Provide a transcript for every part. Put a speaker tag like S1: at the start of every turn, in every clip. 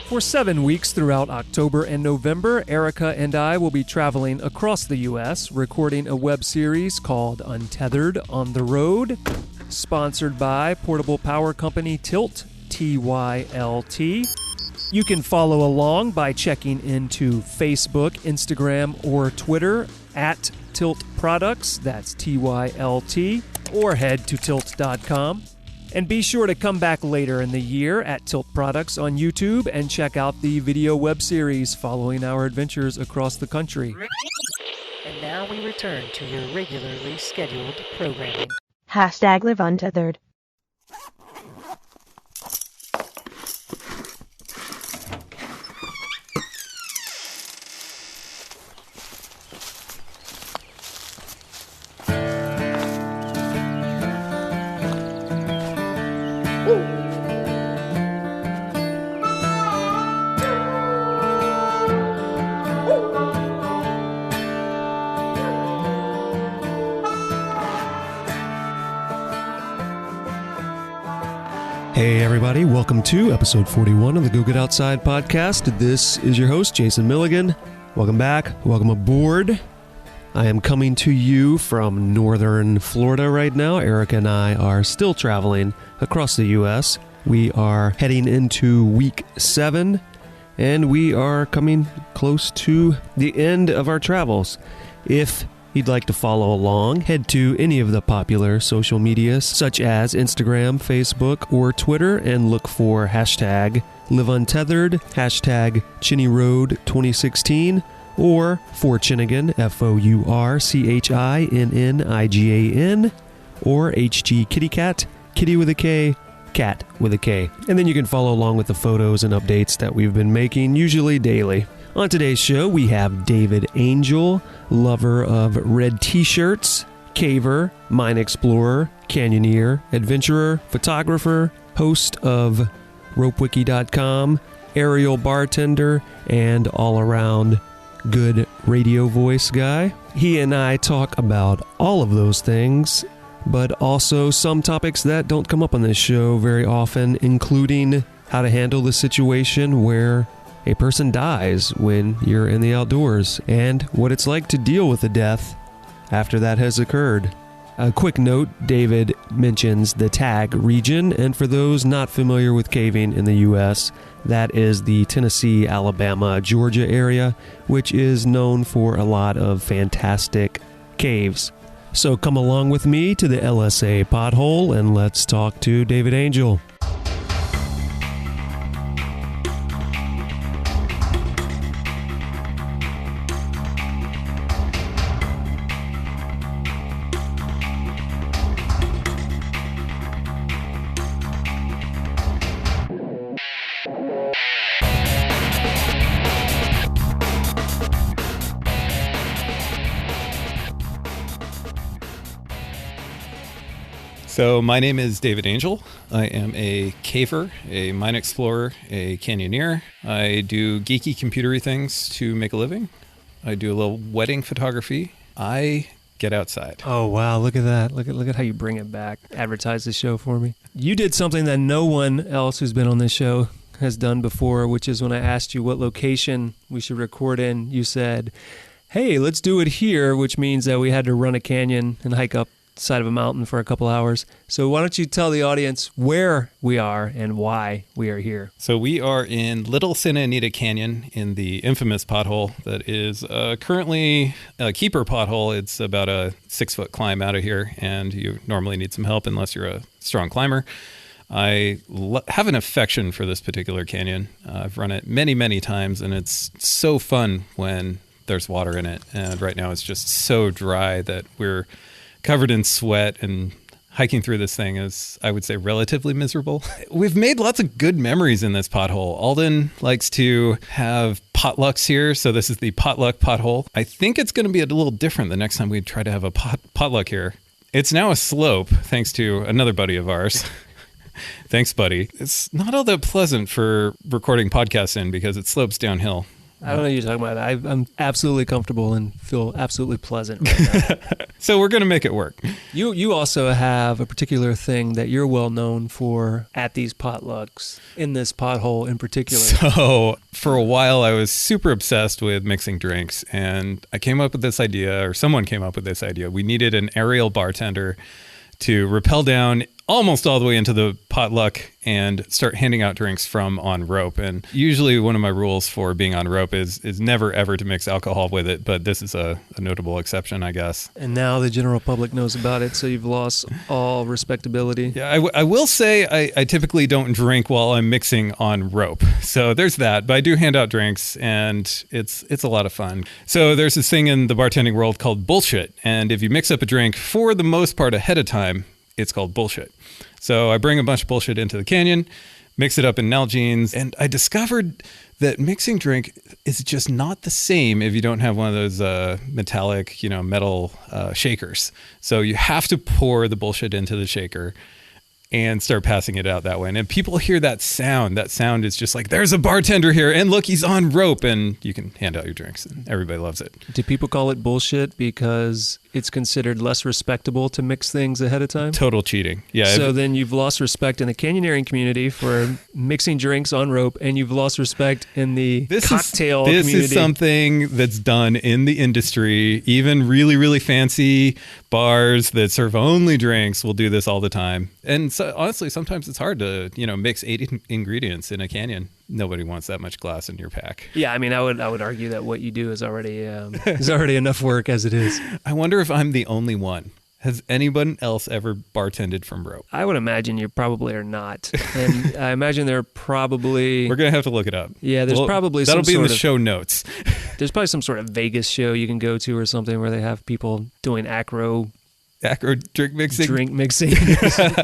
S1: For 7 weeks throughout October and November, Erica and I will be traveling across the U.S., recording a web series called Untethered on the Road, sponsored by portable power company Tilt, TYLT. You can follow along by checking into Facebook, Instagram, or Twitter at Tilt Products, that's TYLT, or head to tilt.com. And be sure to come back later in the year at Tilt Products on YouTube and check out the video web series following our adventures across the country.
S2: And now we return to your regularly scheduled programming.
S3: #Live Untethered.
S1: Hey everybody, welcome to episode 41 of the Go Get Outside podcast. This is your host, Jason Milligan. Welcome back, welcome aboard. I am coming to you from northern Florida right now. Erica and I are still traveling across the U.S. We are heading into week 7, and we are coming close to the end of our travels. If you'd like to follow along, head to any of the popular social medias such as Instagram, Facebook, or Twitter and look for #LiveUntethered, #ChinnyRoad2016, or for Chinnigan, FOURCHINNIGAN, or HG Kitty Cat, Kitty with a K, Cat with a K. And then you can follow along with the photos and updates that we've been making, usually daily. On today's show, we have David Angel, lover of red t-shirts, caver, mine explorer, canyoneer, adventurer, photographer, host of ropewiki.com, aerial bartender, and all-around good radio voice guy. He and I talk about all of those things, but also some topics that don't come up on this show very often, including how to handle the situation where a person dies when you're in the outdoors, and what it's like to deal with a death after that has occurred. A quick note, David mentions the TAG region, and for those not familiar with caving in the U.S., that is the Tennessee, Alabama, Georgia area, which is known for a lot of fantastic caves. So come along with me to the LSA pothole, and let's talk to David Angel.
S4: So my name is David Angel. I am a caver, a mine explorer, a canyoneer. I do geeky computery things to make a living. I do a little wedding photography. I get outside.
S1: Oh, wow. Look at that. Look at how you bring it back. Advertise the show for me. You did something that no one else who's been on this show has done before, which is when I asked you what location we should record in, you said, hey, let's do it here, which means that we had to run a canyon and hike up side of a mountain for a couple hours. So why don't you tell the audience where we are and why we are here?
S4: So we are in Little Santa Anita Canyon in the infamous pothole that is currently a keeper pothole. It's about a 6-foot climb out of here, and you normally need some help unless you're a strong climber. I have an affection for this particular canyon. I've run it many, many times, and it's so fun when there's water in it. And right now it's just so dry that we're covered in sweat, and hiking through this thing is, I would say, relatively miserable. We've made lots of good memories in this pothole. Alden likes to have potlucks here, so this is the potluck pothole. I think it's going to be a little different the next time we try to have a potluck here. It's now a slope, thanks to another buddy of ours. Thanks, buddy. It's not all that pleasant for recording podcasts in because it slopes downhill.
S1: I don't know what you're talking about. I'm absolutely comfortable and feel absolutely pleasant right now.
S4: So we're going to make it work.
S1: You also have a particular thing that you're well known for at these potlucks, in this pothole in particular.
S4: So for a while, I was super obsessed with mixing drinks, and I came up with this idea, or someone came up with this idea. We needed an aerial bartender to rappel down almost all the way into the potluck and start handing out drinks from on rope. And usually one of my rules for being on rope is never ever to mix alcohol with it, but this is a notable exception, I guess.
S1: And now the general public knows about it, so you've lost all respectability.
S4: Yeah, I will say I typically don't drink while I'm mixing on rope. So there's that, but I do hand out drinks, and it's a lot of fun. So there's this thing in the bartending world called bullshit, and if you mix up a drink for the most part ahead of time, it's called bullshit. So I bring a bunch of bullshit into the canyon, mix it up in Nalgene's, and I discovered that mixing drink is just not the same if you don't have one of those metallic, metal shakers. So you have to pour the bullshit into the shaker and start passing it out that way. And if people hear that sound is just like, there's a bartender here, and look, he's on rope, and you can hand out your drinks, and everybody loves it.
S1: Do people call it bullshit because it's considered less respectable to mix things ahead of time?
S4: Total cheating. Yeah.
S1: So then you've lost respect in the canyoneering community for mixing drinks on rope, and you've lost respect in the cocktail community.
S4: This is something that's done in the industry. Even really, really fancy bars that serve only drinks will do this all the time. And so, honestly, sometimes it's hard to, mix 8 ingredients in a canyon. Nobody wants that much glass in your pack.
S1: Yeah, I mean, I would argue that what you do is already enough work as it is.
S4: I wonder if I'm the only one. Has anyone else ever bartended from rope?
S1: I would imagine you probably are not. And I imagine there are probably...
S4: We're going to have to look it up.
S1: Yeah, there's probably some
S4: that'll be in the show notes.
S1: There's probably some sort of Vegas show you can go to or something where they have people doing acro
S4: drink mixing.
S1: All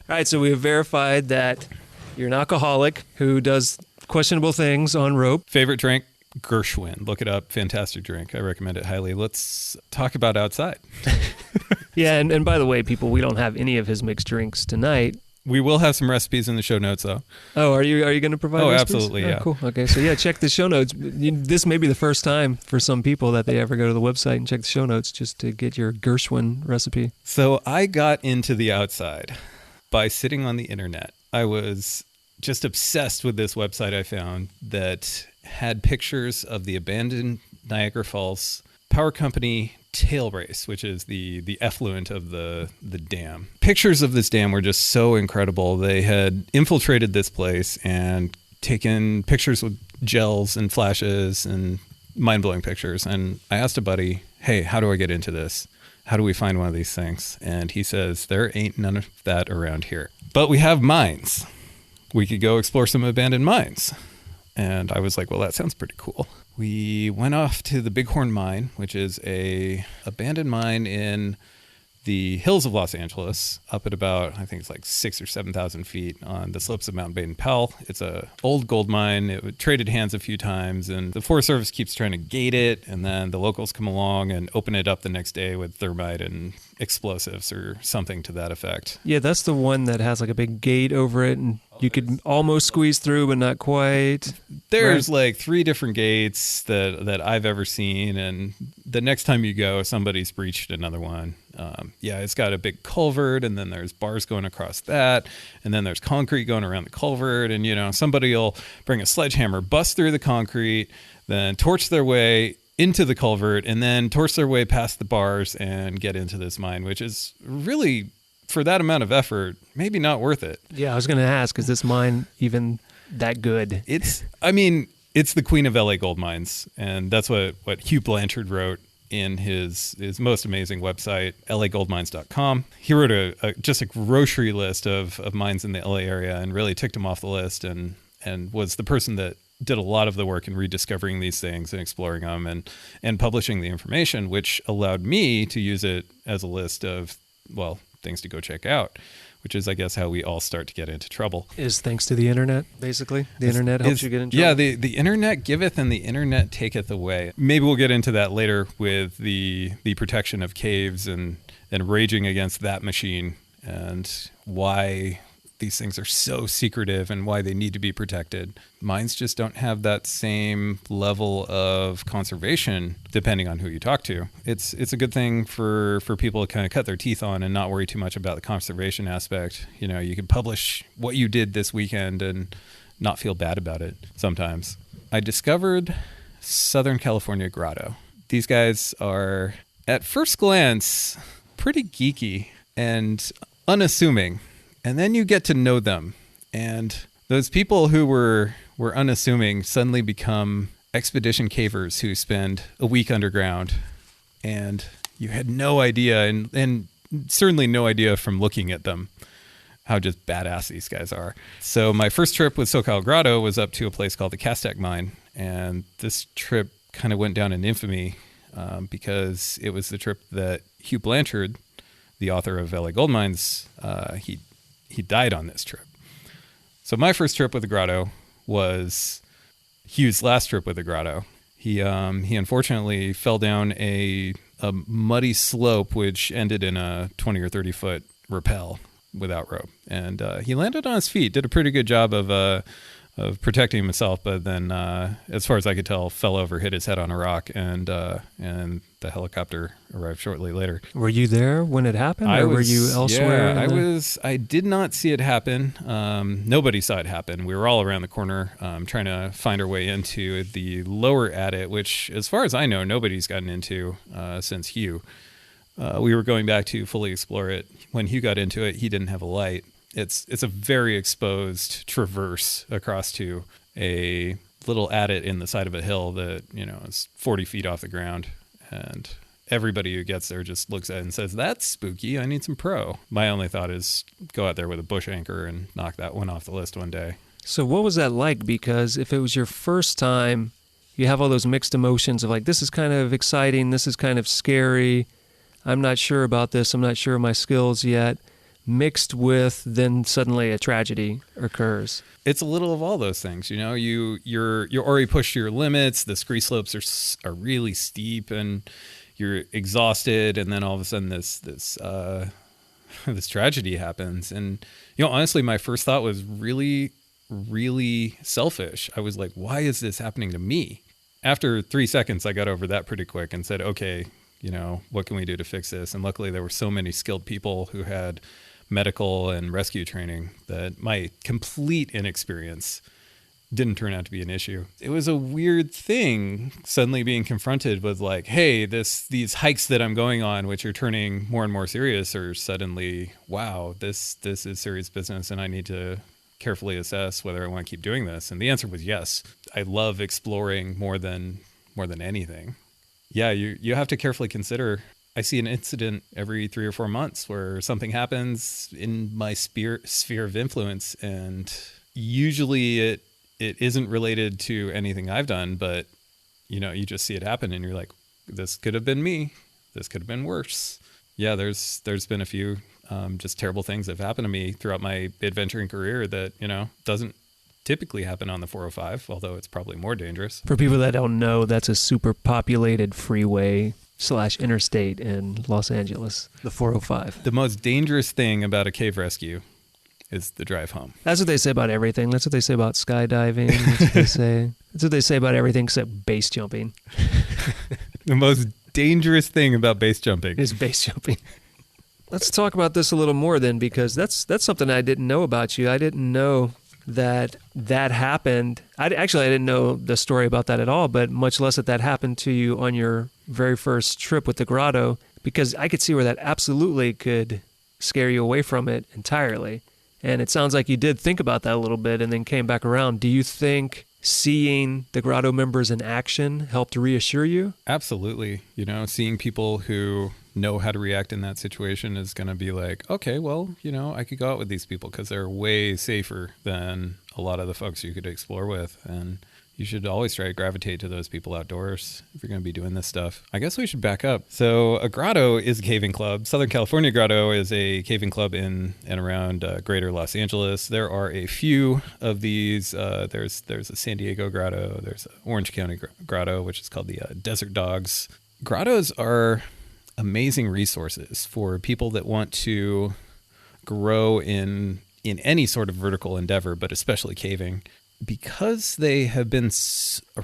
S1: right, so we have verified that you're an alcoholic who does questionable things on rope.
S4: Favorite drink? Gershwin. Look it up. Fantastic drink. I recommend it highly. Let's talk about outside.
S1: Yeah, and by the way, people, we don't have any of his mixed drinks tonight.
S4: We will have some recipes in the show notes, though.
S1: Oh, are you going to provide recipes?
S4: Absolutely, yeah.
S1: Cool. Okay, so yeah, check the show notes. This may be the first time for some people that they ever go to the website and check the show notes just to get your Gershwin recipe.
S4: So I got into the outside by sitting on the internet. I was just obsessed with this website I found that had pictures of the abandoned Niagara Falls Power Company tail race, which is the effluent of the dam. Pictures of this dam were just so incredible. They had infiltrated this place and taken pictures with gels and flashes and mind-blowing pictures. And I asked a buddy, hey, how do I get into this? How do we find one of these things? And he says, there ain't none of that around here. But we have mines. We could go explore some abandoned mines. And I was like, well, that sounds pretty cool. We went off to the Bighorn Mine, which is a abandoned mine in the hills of Los Angeles, up at about, I think it's like 6,000 or 7,000 feet on the slopes of Mount Baden-Powell. It's a old gold mine. It traded hands a few times, and the Forest Service keeps trying to gate it, and then the locals come along and open it up the next day with thermite and explosives or something to that effect.
S1: Yeah, that's the one that has like a big gate over it, and you could almost squeeze through, but not quite.
S4: There's like 3 different gates that I've ever seen, and the next time you go, somebody's breached another one. It's got a big culvert, and then there's bars going across that, and then there's concrete going around the culvert, and somebody will bring a sledgehammer, bust through the concrete, then torch their way into the culvert, and then torch their way past the bars and get into this mine, which is really, for that amount of effort, maybe not worth it.
S1: Yeah, I was going to ask, is this mine even that good?
S4: It's the queen of LA gold mines, and that's what Hugh Blanchard wrote in his most amazing website, lagoldmines.com. He wrote just a grocery list of mines in the LA area and really ticked them off the list, and was the person that did a lot of the work in rediscovering these things and exploring them and publishing the information, which allowed me to use it as a list of, well, things to go check out, which is, I guess, how we all start to get into trouble.
S1: Is thanks to the internet, basically? The internet helps you get into trouble?
S4: Yeah, the internet giveth and the internet taketh away. Maybe we'll get into that later with the protection of caves and raging against that machine and why these things are so secretive and why they need to be protected. Mines just don't have that same level of conservation, depending on who you talk to. It's a good thing for people to kind of cut their teeth on and not worry too much about the conservation aspect. You know, you can publish what you did this weekend and not feel bad about it sometimes. I discovered Southern California Grotto. These guys are, at first glance, pretty geeky and unassuming. And then you get to know them. And those people who were unassuming suddenly become expedition cavers who spend a week underground. And you had no idea, and certainly no idea from looking at them, how just badass these guys are. So my first trip with SoCal Grotto was up to a place called the Castak Mine. And this trip kind of went down in infamy because it was the trip that Hugh Blanchard, the author of LA Gold Mines, he died on this trip. So my first trip with the Grotto was Hugh's last trip with the Grotto. He unfortunately fell down a muddy slope which ended in a 20 or 30 foot rappel without rope, and he landed on his feet. Did a pretty good job of protecting himself, but then, as far as I could tell, fell over, hit his head on a rock, and the helicopter arrived shortly later.
S2: Were you there when it happened, or were you elsewhere?
S4: Yeah, I did not see it happen. Nobody saw it happen. We were all around the corner trying to find our way into the lower adit, which, as far as I know, nobody's gotten into since Hugh. We were going back to fully explore it. When Hugh got into it, he didn't have a light. It's a very exposed traverse across to a little adit in the side of a hill that, you know, is 40 feet off the ground. And everybody who gets there just looks at it and says, "That's spooky. I need some pro." My only thought is go out there with a bush anchor and knock that one off the list one day.
S2: So what was that like? Because if it was your first time, you have all those mixed emotions of like, this is kind of exciting, this is kind of scary, I'm not sure about this, I'm not sure of my skills yet, mixed with then suddenly a tragedy occurs.
S4: It's a little of all those things, you know. You're already pushed to your limits. The scree slopes are really steep, and you're exhausted. And then all of a sudden, this this tragedy happens. And you know, honestly, my first thought was really, really selfish. I was like, "Why is this happening to me?" After 3 seconds, I got over that pretty quick and said, "Okay, you know, what can we do to fix this?" And luckily, there were so many skilled people who had medical and rescue training that my complete inexperience didn't turn out to be an issue. It was a weird thing suddenly being confronted with like, hey, these hikes that I'm going on, which are turning more and more serious, are suddenly, wow, this is serious business, and I need to carefully assess whether I want to keep doing this. And the answer was yes. I love exploring more than anything. Yeah, you have to carefully consider. I see an incident every 3 or 4 months where something happens in my sphere of influence, and usually it isn't related to anything I've done, but you know, you just see it happen and you're like, this could have been me. This could have been worse. Yeah, there's been a few just terrible things that have happened to me throughout my adventuring career that, you know, doesn't typically happen on the 405, although it's probably more dangerous.
S2: For people that don't know, that's a super populated freeway / interstate in Los Angeles, the 405.
S4: The most dangerous thing about a cave rescue is the drive home.
S2: That's what they say about everything. That's what they say about skydiving. That's what they say. That's what they say about everything except base jumping.
S4: The most dangerous thing about base jumping
S2: is base jumping. Let's talk about this a little more then, because that's something I didn't know about you. I didn't know that happened. I didn't know the story about that at all, but much less that happened to you on your very first trip with the Grotto, because I could see where that absolutely could scare you away from it entirely. And it sounds like you did think about that a little bit and then came back around. Do you think seeing the Grotto members in action helped reassure you?
S4: Absolutely. You know, seeing people who know how to react in that situation is going to be like, okay, well, you know, I could go out with these people because they're way safer than a lot of the folks you could explore with. And you should always try to gravitate to those people outdoors if you're going to be doing this stuff. I guess we should back up. So a grotto is a caving club. Southern California Grotto is a caving club in and around greater Los Angeles. There are a few of these. There's a San Diego Grotto. There's an Orange County Grotto, which is called the Desert Dogs. Grottos are amazing resources for people that want to grow in in any sort of vertical endeavor, but especially caving, because they have been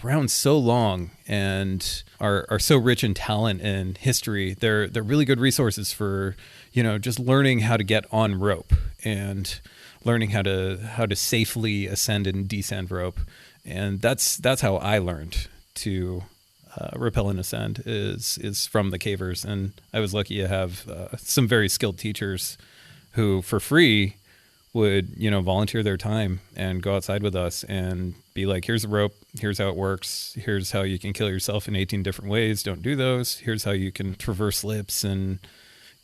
S4: around so long and are so rich in talent and history. They're really good resources for, just learning how to get on rope and learning how to safely ascend and descend rope. And that's how I learned to rappel and ascend is from the cavers. And I was lucky to have some very skilled teachers who, for free, would volunteer their time and go outside with us and be like, here's a rope, here's how it works, here's how you can kill yourself in 18 different ways, don't do those, here's how you can traverse lips and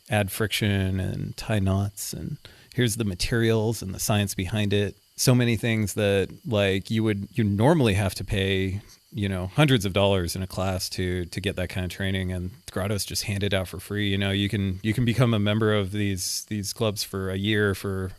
S4: add friction and tie knots, and here's the materials and the science behind it. So many things that you normally have to pay hundreds of dollars in a class to get that kind of training, and Grotto's just handed out for free. You can become a member of these clubs for a year for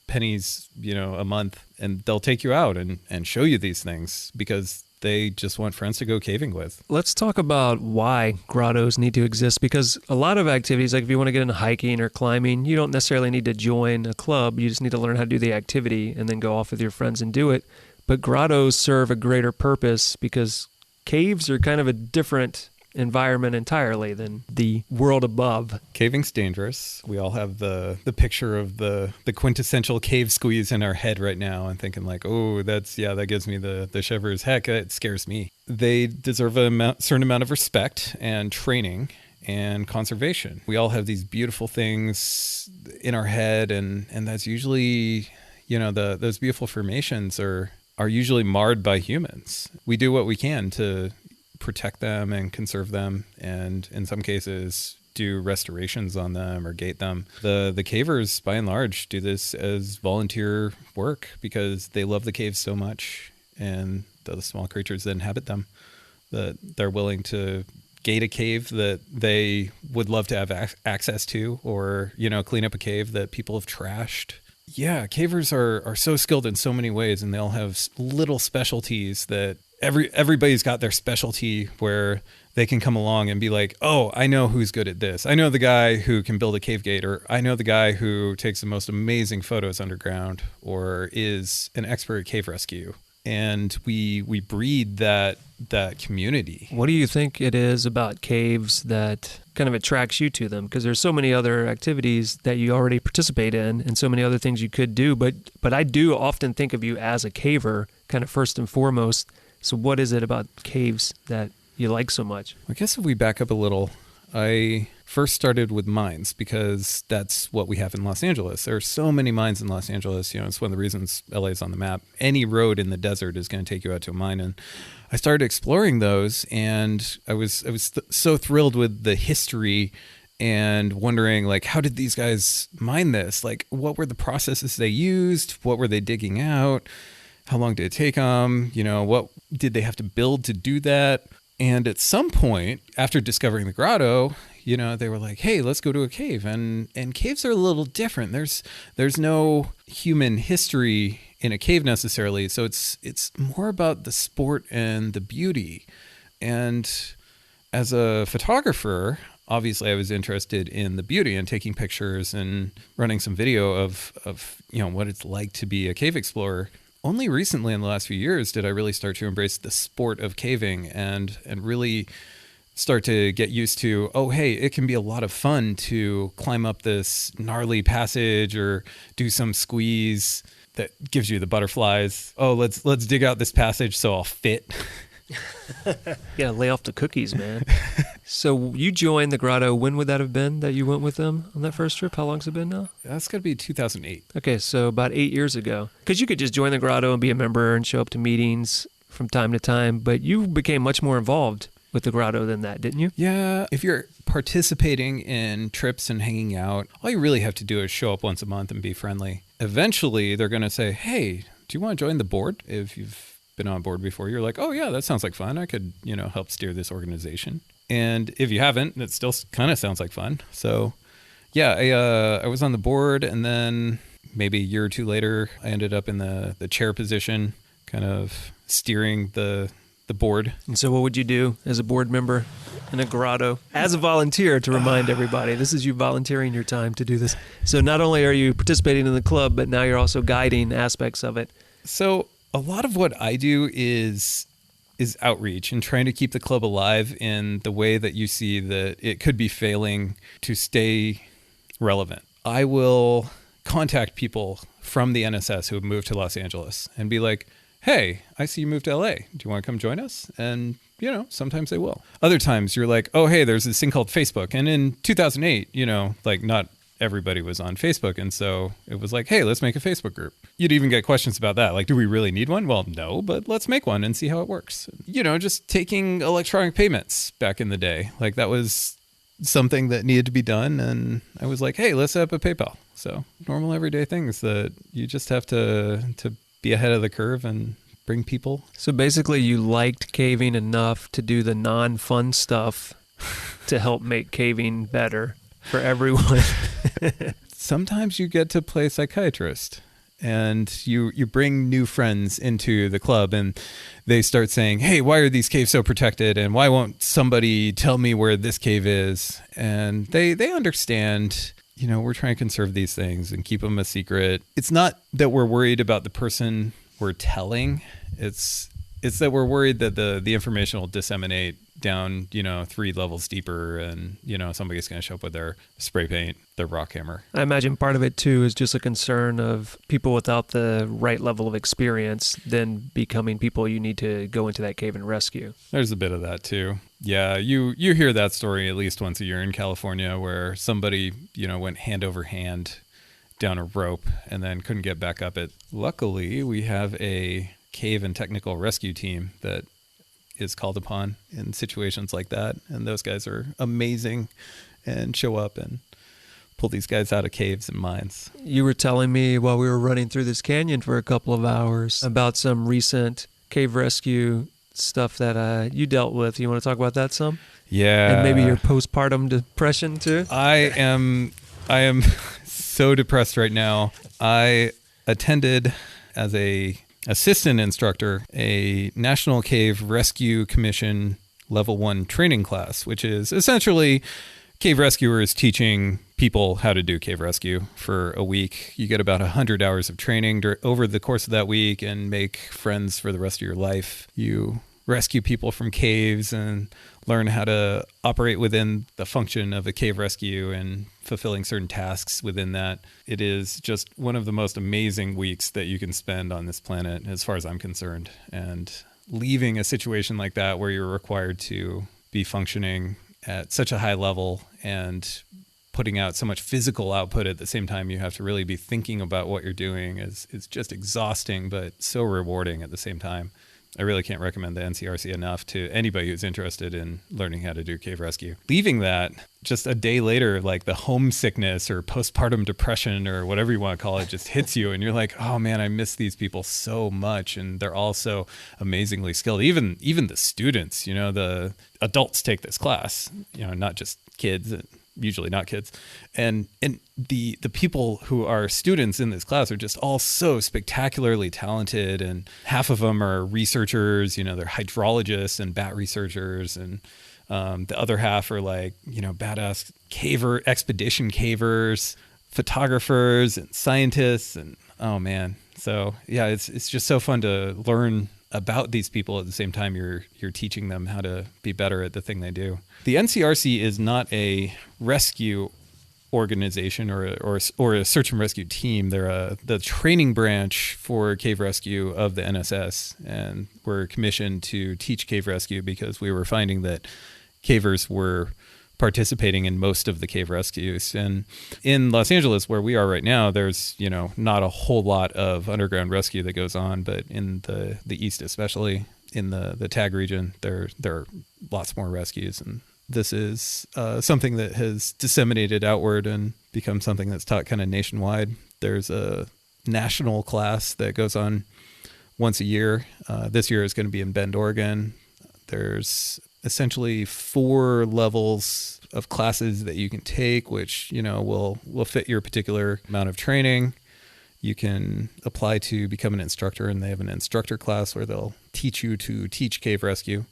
S4: pennies, a month, and they'll take you out and show you these things because they just want friends to go caving with.
S2: Let's talk about why grottos need to exist, because a lot of activities, like if you want to get into hiking or climbing, you don't necessarily need to join a club. You just need to learn how to do the activity and then go off with your friends and do it. But grottos serve a greater purpose because caves are kind of a different environment entirely than the world above.
S4: Caving's dangerous. We all have the picture of the quintessential cave squeeze in our head right now and thinking like, oh, that gives me the shivers. Heck, it scares me. They deserve a certain amount of respect and training and conservation. We all have these beautiful things in our head, and that's usually, those beautiful formations are usually marred by humans. We do what we can to protect them and conserve them, and in some cases do restorations on them or gate them. The cavers, by and large, do this as volunteer work because they love the caves so much, and the small creatures that inhabit them, that they're willing to gate a cave that they would love to have access to, or clean up a cave that people have trashed. Yeah, cavers are so skilled in so many ways, and they all have little specialties that everybody's got their specialty where they can come along and be like, oh, I know who's good at this. I know the guy who can build a cave gate, or I know the guy who takes the most amazing photos underground, or is an expert at cave rescue. And we breed that community.
S2: What do you think it is about caves that kind of attracts you to them? Because there's so many other activities that you already participate in and so many other things you could do. But I do often think of you as a caver, kind of first and foremost. So what is it about caves that you like so much?
S4: I guess if we back up a little, I first started with mines because that's what we have in Los Angeles. There are so many mines in Los Angeles. It's one of the reasons LA is on the map. Any road in the desert is going to take you out to a mine. And I started exploring those, and I was so thrilled with the history and wondering, like, how did these guys mine this? Like, what were the processes they used? What were they digging out? How long did it take them? What did they have to build to do that? And at some point, after discovering the grotto, they were like, hey, let's go to a cave. And caves are a little different. There's no human history in a cave necessarily. So it's more about the sport and the beauty. And as a photographer, obviously I was interested in the beauty and taking pictures and running some video of what it's like to be a cave explorer. Only recently in the last few years did I really start to embrace the sport of caving and really start to get used to, oh, hey, it can be a lot of fun to climb up this gnarly passage or do some squeeze that gives you the butterflies. Oh, let's dig out this passage so I'll fit.
S2: Yeah, lay off the cookies, man. So you joined the grotto. When would that have been that you went with them on that first trip? How long's it been now?
S4: That's got to be 2008.
S2: Okay, so about 8 years ago. Because you could just join the grotto and be a member and show up to meetings from time to time, but you became much more involved with the grotto than that, didn't you?
S4: Yeah, if you're participating in trips and hanging out, all you really have to do is show up once a month and be friendly. Eventually, they're going to say, hey, do you want to join the board? If you've been on board before, you're like, oh yeah, that sounds like fun. I could, help steer this organization. And if you haven't, it still kind of sounds like fun. So yeah, I was on the board, and then maybe a year or two later, I ended up in the chair position, kind of steering the the board.
S2: And so what would you do as a board member in a grotto? As a volunteer, to remind everybody, this is you volunteering your time to do this. So not only are you participating in the club, but now you're also guiding aspects of it.
S4: So a lot of what I do is outreach and trying to keep the club alive in the way that you see that it could be failing to stay relevant. I will contact people from the NSS who have moved to Los Angeles and be like, hey, I see you moved to LA. Do you want to come join us? And, sometimes they will. Other times you're like, oh, hey, there's this thing called Facebook. And in 2008, not everybody was on Facebook. And so it was like, hey, let's make a Facebook group. You'd even get questions about that. Like, do we really need one? Well, no, but let's make one and see how it works. Just taking electronic payments back in the day. Like that was something that needed to be done. And I was like, hey, let's set up a PayPal. So normal everyday things that you just have to be ahead of the curve and bring people.
S2: So basically you liked caving enough to do the non-fun stuff to help make caving better for everyone.
S4: Sometimes you get to play psychiatrist and you bring new friends into the club and they start saying, hey, why are these caves so protected? And why won't somebody tell me where this cave is? And they understand, we're trying to conserve these things and keep them a secret. It's not that we're worried about the person we're telling. It's that we're worried that the information will disseminate down, 3 levels deeper and, somebody's going to show up with their spray paint, their rock hammer.
S2: I imagine part of it too is just a concern of people without the right level of experience then becoming people you need to go into that cave and rescue.
S4: There's a bit of that too. Yeah, you hear that story at least once a year in California where somebody, went hand over hand down a rope and then couldn't get back up it. Luckily, we have a cave and technical rescue team that is called upon in situations like that. And those guys are amazing and show up and pull these guys out of caves and mines.
S2: You were telling me while we were running through this canyon for a couple of hours about some recent cave rescue stuff that you dealt with. You want to talk about that some?
S4: Yeah.
S2: And maybe your postpartum depression too?
S4: I am so depressed right now. I attended as a assistant instructor a National Cave Rescue Commission Level 1 training class, which is essentially cave rescuers teaching people how to do cave rescue for a week. You get about 100 hours of training over the course of that week and make friends for the rest of your life. You rescue people from caves and learn how to operate within the function of a cave rescue and fulfilling certain tasks within that. It is just one of the most amazing weeks that you can spend on this planet, as far as I'm concerned. And leaving a situation like that where you're required to be functioning at such a high level and putting out so much physical output at the same time you have to really be thinking about what you're doing is just exhausting, but so rewarding at the same time. I really can't recommend the NCRC enough to anybody who's interested in learning how to do cave rescue. Leaving that, just a day later, like the homesickness or postpartum depression or whatever you want to call it just hits you and you're like, oh man, I miss these people so much. And they're all so amazingly skilled. Even the students, the adults take this class, not just kids, usually not kids. And the people who are students in this class are just all so spectacularly talented, and half of them are researchers, they're hydrologists and bat researchers, and the other half are like, badass expedition cavers, photographers and scientists, and oh man. So yeah, it's just so fun to learn about these people at the same time you're teaching them how to be better at the thing they do. The NCRC is not a rescue organization or a search and rescue team. They're the training branch for cave rescue of the NSS, and we're commissioned to teach cave rescue because we were finding that cavers were participating in most of the cave rescues. And in Los Angeles, where we are right now, there's, not a whole lot of underground rescue that goes on, but in the East, especially in the TAG region, there are lots more rescues. And this is something that has disseminated outward and become something that's taught kind of nationwide. There's a national class that goes on once a year. This year is going to be in Bend, Oregon. There's essentially 4 levels of classes that you can take, which, will fit your particular amount of training. you can apply to become an instructor, and they have an instructor class where they'll teach you to teach cave rescue.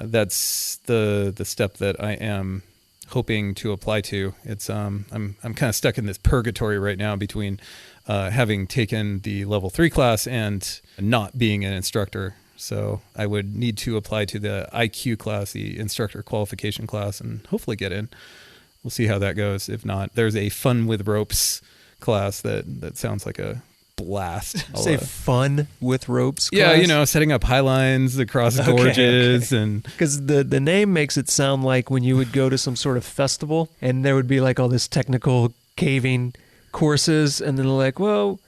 S4: That's the step that I am hoping to apply to. It's I'm kind of stuck in this purgatory right now between having taken the level 3 class and not being an instructor. So I would need to apply to the IQ class, the instructor qualification class, and hopefully get in. We'll see how that goes. If not, there's a fun with ropes class that sounds like a blast.
S2: Say fun with ropes class?
S4: Yeah, you know, setting up high lines across gorges. And
S2: because the name makes it sound like when you would go to some sort of festival and there would be like all this technical caving courses, and then they're like, well,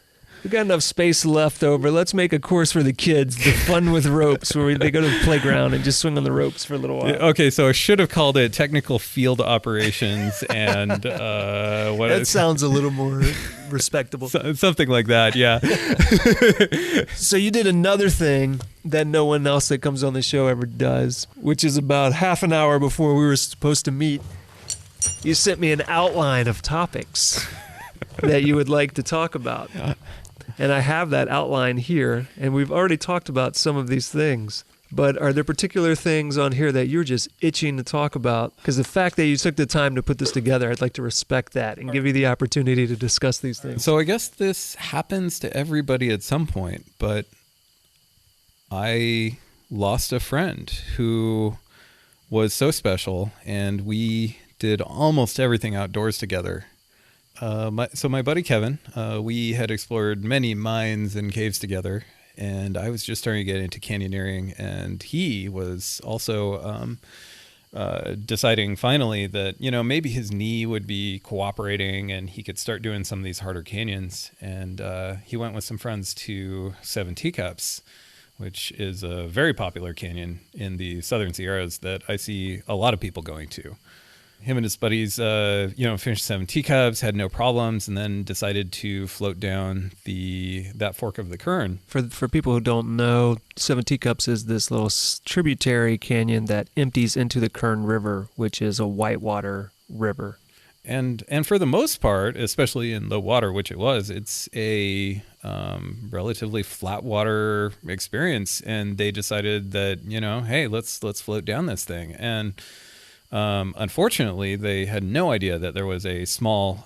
S2: we got enough space left over. Let's make a course for the kids, the fun with ropes, where they go to the playground and just swing on the ropes for a little while.
S4: Okay, so I should have called it technical field operations and
S2: that sounds a little more respectable.
S4: Something like that, yeah.
S2: So you did another thing that no one else that comes on the show ever does, which is about half an hour before we were supposed to meet, you sent me an outline of topics that you would like to talk about. And I have that outline here, and we've already talked about some of these things. But are there particular things on here that you're just itching to talk about? Because the fact that you took the time to put this together, I'd like to respect that and give you the opportunity to discuss these things.
S4: So I guess this happens to everybody at some point, but I lost a friend who was so special, and we did almost everything outdoors together. So my buddy Kevin, we had explored many mines and caves together, and I was just starting to get into canyoneering, and he was also deciding finally that, you know, maybe his knee would be cooperating and he could start doing some of these harder canyons. And he went with some friends to Seven Teacups, which is a very popular canyon in the Southern Sierras that I see a lot of people going to. Him and his buddies, finished Seven Teacups, had no problems, and then decided to float down that fork of the Kern.
S2: For people who don't know, Seven Teacups is this little tributary canyon that empties into the Kern River, which is a whitewater river.
S4: And for the most part, especially in the water, which it was, it's a relatively flat water experience. And they decided that, hey, let's float down this thing. And unfortunately, they had no idea that there was a small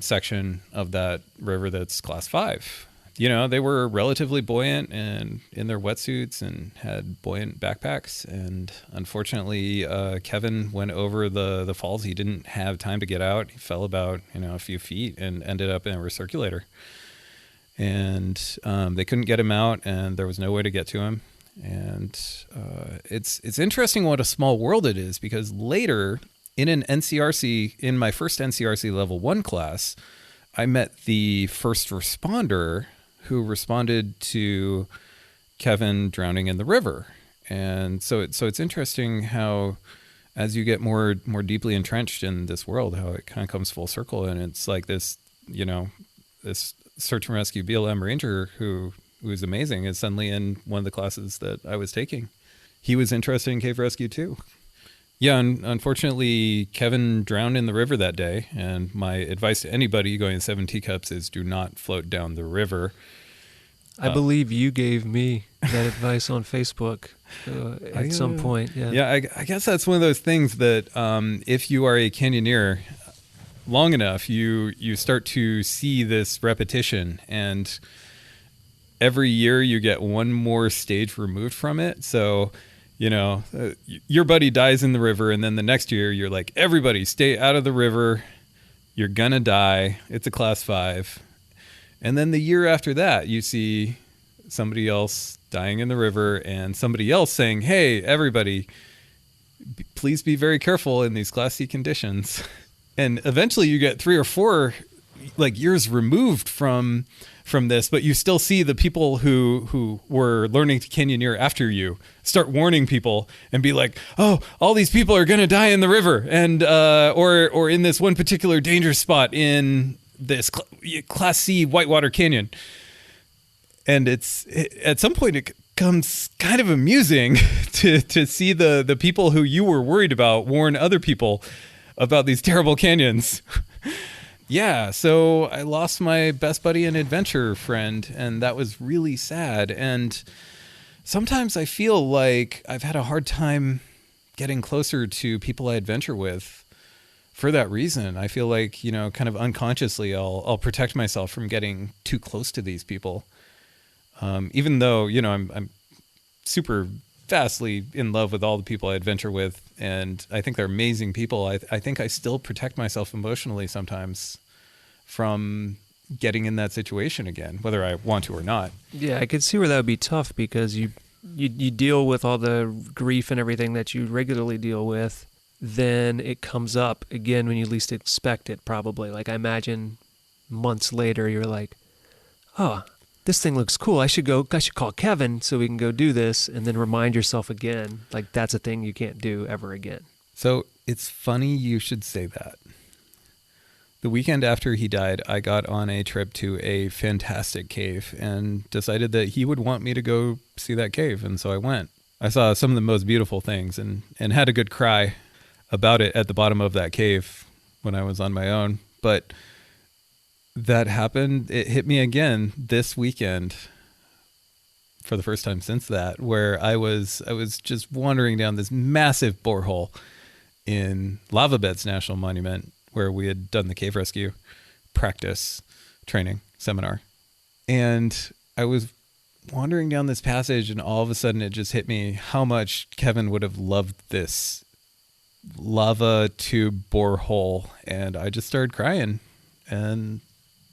S4: section of that river that's class 5. They were relatively buoyant and in their wetsuits and had buoyant backpacks. And unfortunately, Kevin went over the falls. He didn't have time to get out. He fell about a few feet and ended up in a recirculator. And they couldn't get him out, and there was no way to get to him. And it's interesting what a small world it is, because later in my first NCRC level 1 class, I met the first responder who responded to Kevin drowning in the river. And so it's interesting how, as you get more deeply entrenched in this world, how it kind of comes full circle. And it's like this search and rescue BLM ranger who was amazing, is suddenly in one of the classes that I was taking. He was interested in cave rescue too. Yeah, unfortunately, Kevin drowned in the river that day, and my advice to anybody going to Seven Teacups is do not float down the river.
S2: I believe you gave me that advice on Facebook at some point.
S4: Yeah, I guess that's one of those things that if you are a canyoneer long enough, you start to see this repetition, and every year you get one more stage removed from it. So, your buddy dies in the river, and then the next year you're like, everybody stay out of the river. You're gonna die. It's a class 5. And then the year after that, you see somebody else dying in the river, and somebody else saying, hey, everybody, please be very careful in these class C conditions. And eventually you get 3 or 4 years removed from this, but you still see the people who were learning to canyoneer after you start warning people and be like, oh, all these people are going to die in the river, and or in this one particular dangerous spot in this class C whitewater canyon. And at some point it becomes kind of amusing to see the people who you were worried about warn other people about these terrible canyons. Yeah, so I lost my best buddy and adventure friend, and that was really sad. And sometimes I feel like I've had a hard time getting closer to people I adventure with for that reason. I feel like, kind of unconsciously I'll protect myself from getting too close to these people. Even though, I'm super vastly in love with all the people I adventure with, and I think they're amazing people. I think I still protect myself emotionally sometimes from getting in that situation again, whether I want to or not.
S2: Yeah, I could see where that would be tough because you deal with all the grief and everything that you regularly deal with. Then it comes up again when you least expect it, probably. Like, I imagine months later, you're like, oh, this thing looks cool. I should call Kevin so we can go do this, and then remind yourself again, like that's a thing you can't do ever again.
S4: So it's funny you should say that. The weekend after he died, I got on a trip to a fantastic cave and decided that he would want me to go see that cave. And so I went. I saw some of the most beautiful things and had a good cry about it at the bottom of that cave when I was on my own. But that happened. It hit me again this weekend for the first time since that, where I was just wandering down this massive borehole in Lava Beds National Monument, where we had done the cave rescue practice training seminar. And I was wandering down this passage, and all of a sudden it just hit me how much Kevin would have loved this lava tube borehole. And I just started crying. And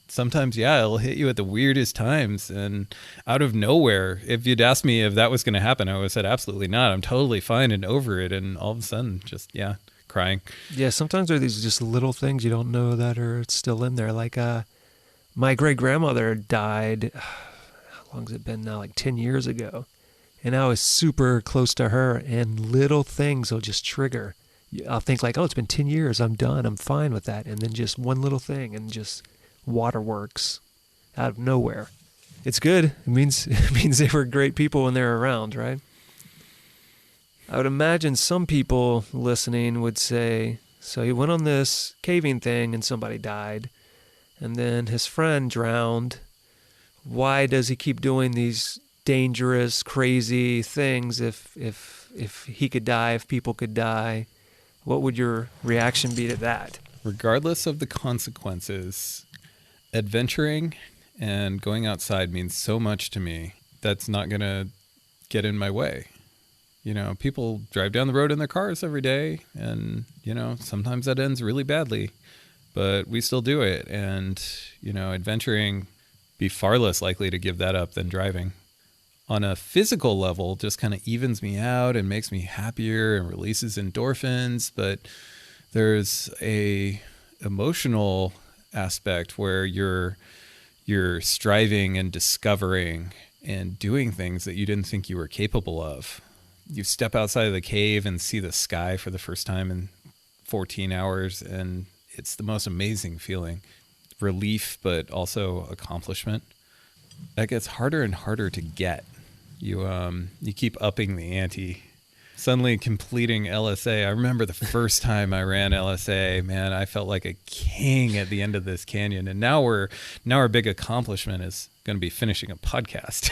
S4: sometimes, it'll hit you at the weirdest times and out of nowhere. If you'd asked me if that was going to happen, I would have said absolutely not. I'm totally fine and over it. And all of a sudden, just, crying.
S2: Yeah, sometimes there are these just little things you don't know that are still in there. Like my great-grandmother died, how long has it been now? Like 10 years ago. And I was super close to her, and little things will just trigger. I'll think like, oh, it's been 10 years. I'm done. I'm fine with that. And then just one little thing, and just waterworks out of nowhere. It's good. It means they were great people when they were around, right? I would imagine some people listening would say, so he went on this caving thing and somebody died, and then his friend drowned. Why does he keep doing these dangerous, crazy things if he could die, if people could die? What would your reaction be to that?
S4: Regardless of the consequences, adventuring and going outside means so much to me. That's not going to get in my way. People drive down the road in their cars every day, and, sometimes that ends really badly, but we still do it. And, adventuring, be far less likely to give that up than driving. On a physical level, just kind of evens me out and makes me happier and releases endorphins. But there's a emotional aspect where you're striving and discovering and doing things that you didn't think you were capable of. You step outside of the cave and see the sky for the first time in 14 hours, and it's the most amazing feeling. Relief, but also accomplishment. That gets harder and harder to get. You keep upping the ante. Suddenly completing LSA. I remember the first time I ran LSA, man, I felt like a king at the end of this canyon. And now our big accomplishment is going to be finishing a podcast.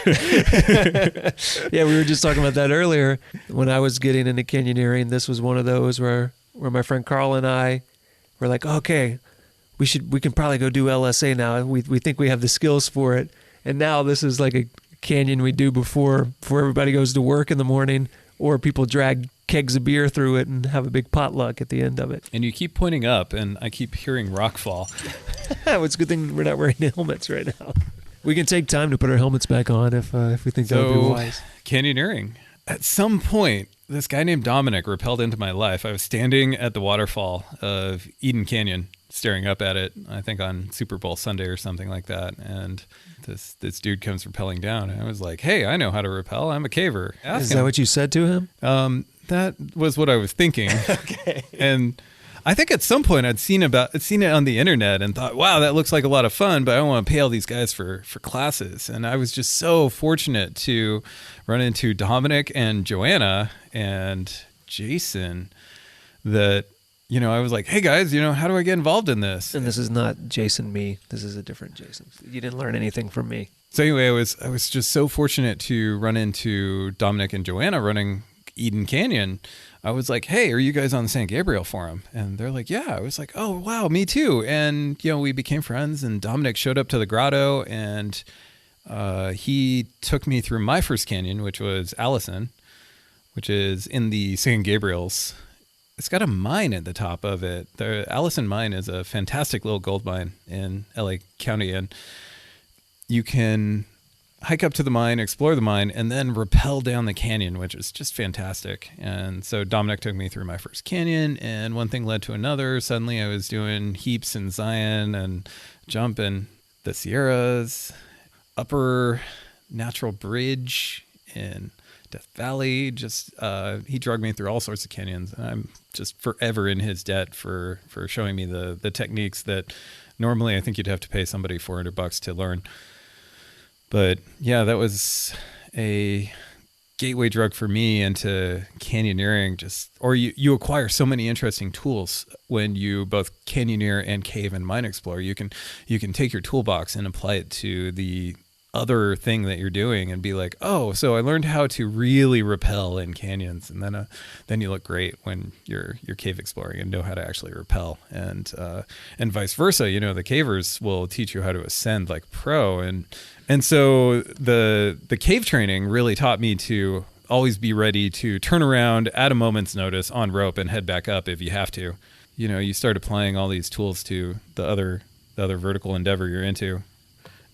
S2: Yeah, we were just talking about that earlier. When I was getting into canyoneering, this was one of those where my friend Carl and I were like, okay, we can probably go do LSA now. We think we have the skills for it. And now this is like a canyon we do before everybody goes to work in the morning, or people drag kegs of beer through it and have a big potluck at the end of it.
S4: And you keep pointing up, and I keep hearing rock fall.
S2: It's a good thing we're not wearing helmets right now. We can take time to put our helmets back on if we think that would be wise.
S4: Canyoneering. At some point, this guy named Dominic rappelled into my life. I was standing at the waterfall of Eden Canyon, staring up at it, I think on Super Bowl Sunday or something like that. And this dude comes rappelling down. And I was like, hey, I know how to rappel. I'm a caver.
S2: Is that what you said to him?
S4: That was what I was thinking.
S2: Okay.
S4: And I think at some point I'd seen it on the internet and thought, wow, that looks like a lot of fun, but I don't want to pay all these guys for classes. And I was just so fortunate to run into Dominic and Joanna and Jason that I was like, hey guys, how do I get involved in this?
S2: And this is not Jason me. This is a different Jason. You didn't learn anything from me.
S4: So anyway, I was just so fortunate to run into Dominic and Joanna running Eden Canyon. I was like, hey, are you guys on the San Gabriel forum? And they're like, yeah. I was like, oh, wow, me too. And, we became friends, and Dominic showed up to the grotto, and he took me through my first canyon, which was Allison, which is in the San Gabriels. It's got a mine at the top of it. The Allison mine is a fantastic little gold mine in LA County, and you can hike up to the mine, explore the mine, and then rappel down the canyon, which is just fantastic. And so Dominic took me through my first canyon, and one thing led to another. Suddenly I was doing heaps in Zion and jumping the Sierras, Upper Natural Bridge in Death Valley. Just he drugged me through all sorts of canyons, and I'm just forever in his debt for showing me the techniques that normally I think you'd have to pay somebody $400 to learn. But yeah, that was a gateway drug for me into canyoneering. Or you acquire so many interesting tools when you both canyoneer and cave and mine explore. You can take your toolbox and apply it to the other thing that you're doing and be like, oh, so I learned how to really rappel in canyons, and then you look great when you're cave exploring and know how to actually rappel, and vice versa. The cavers will teach you how to ascend like pro, and so the cave training really taught me to always be ready to turn around at a moment's notice on rope and head back up if you have to. You start applying all these tools to the other vertical endeavor you're into,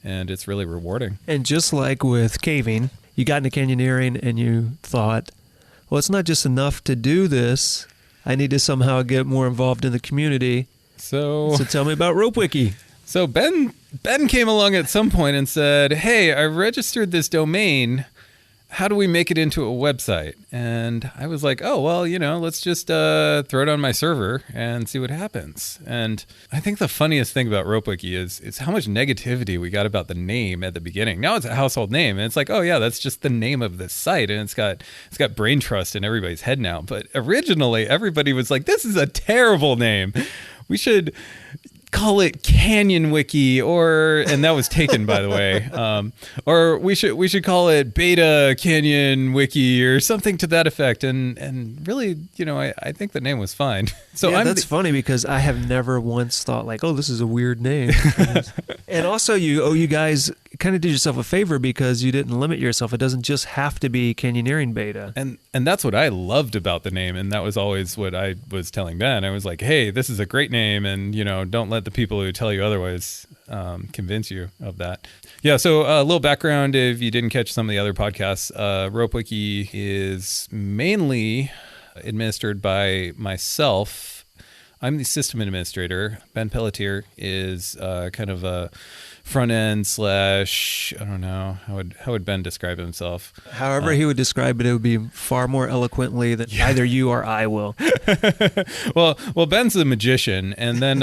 S4: and it's really rewarding.
S2: And just like with caving, you got into canyoneering and you thought, well, it's not just enough to do this. I need to somehow get more involved in the community. So tell me about Rope Wiki.
S4: So Ben came along at some point and said, hey, I registered this domain. How do we make it into a website? And I was like, oh, well, let's just throw it on my server and see what happens. And I think the funniest thing about RopeWiki is how much negativity we got about the name at the beginning. Now it's a household name, and it's like, oh yeah, that's just the name of this site, and it's got brain trust in everybody's head now. But originally, everybody was like, this is a terrible name. We should call it Canyon Wiki, and that was taken, by the way. Or we should call it Beta Canyon Wiki or something to that effect. And really, I think the name was fine. So
S2: yeah, that's funny because I have never once thought like, oh, this is a weird name. And also, you guys kind of did yourself a favor because you didn't limit yourself. It doesn't just have to be Canyoneering Beta.
S4: And that's what I loved about the name, and that was always what I was telling Ben. I was like, hey, this is a great name, and don't let the people who tell you otherwise convince you of that. Yeah, so a little background if you didn't catch some of the other podcasts. RopeWiki is mainly administered by myself. I'm the system administrator. Ben Pelletier is kind of a front end / I don't know, how would Ben describe himself?
S2: However he would describe it, it would be far more eloquently than either you or I will.
S4: Well, Ben's the magician, and then